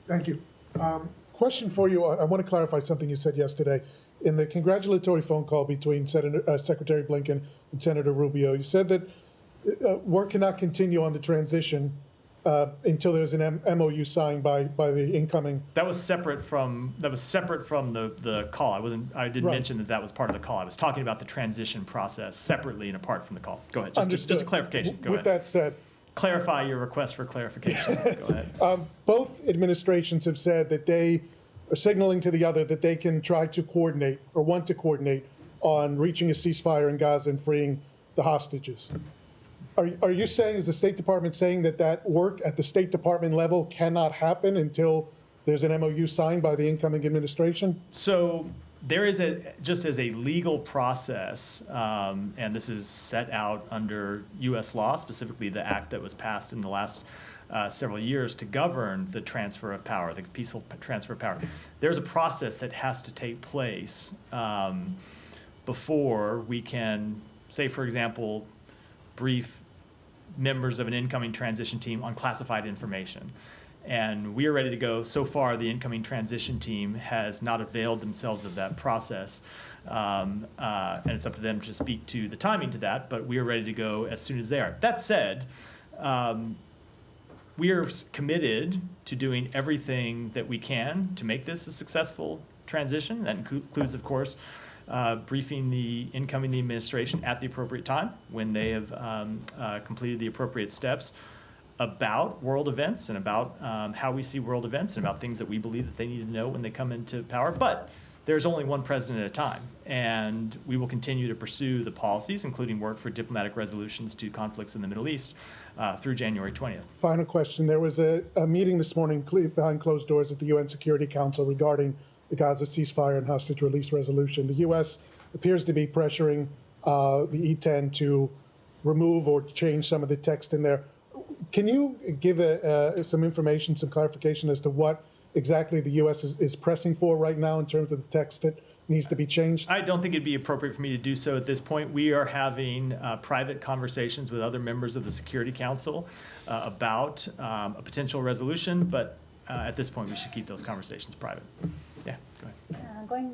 Thank you. Question for you. I want to clarify something you said yesterday. In the congratulatory phone call between Secretary Blinken and Senator Rubio, you said that work cannot continue on the transition until there's an MOU signed by the incoming. That was separate from the call. I didn't mention that was part of the call. I was talking about the transition process separately and apart from the call. Go ahead. Just a clarification. Go ahead. With that said, clarify your request for clarification. Go ahead. Both administrations have said that they are signaling to the other that they can try to coordinate or want to coordinate on reaching a ceasefire in Gaza and freeing the hostages. Are you saying, is the State Department saying that work at the State Department level cannot happen until there's an MOU signed by the incoming administration? So there is just as a legal process, and this is set out under U.S. law, specifically the act that was passed in the last several years to govern the transfer of power, the peaceful transfer of power. There's a process that has to take place before we can, say, for example, brief members of an incoming transition team on classified information. And we are ready to go. So far, the incoming transition team has not availed themselves of that process. And it's up to them to speak to the timing to that, but we are ready to go as soon as they are. That said, we are committed to doing everything that we can to make this a successful transition. That includes, of course, briefing the incoming administration at the appropriate time when they have completed the appropriate steps about world events and about how we see world events and about things that we believe that they need to know when they come into power. But there's only one president at a time, and we will continue to pursue the policies, including work for diplomatic resolutions to conflicts in the Middle East through January 20th. Final question. There was a meeting this morning behind closed doors at the UN Security Council regarding the Gaza ceasefire and hostage release resolution. The U.S. appears to be pressuring the E-10 to remove or change some of the text in there. Can you give some information, some clarification as to what exactly the U.S. is pressing for right now in terms of the text that needs to be changed? I don't think it'd be appropriate for me to do so at this point. We are having private conversations with other members of the Security Council about a potential resolution, but at this point we should keep those conversations private. Yeah, go ahead. Going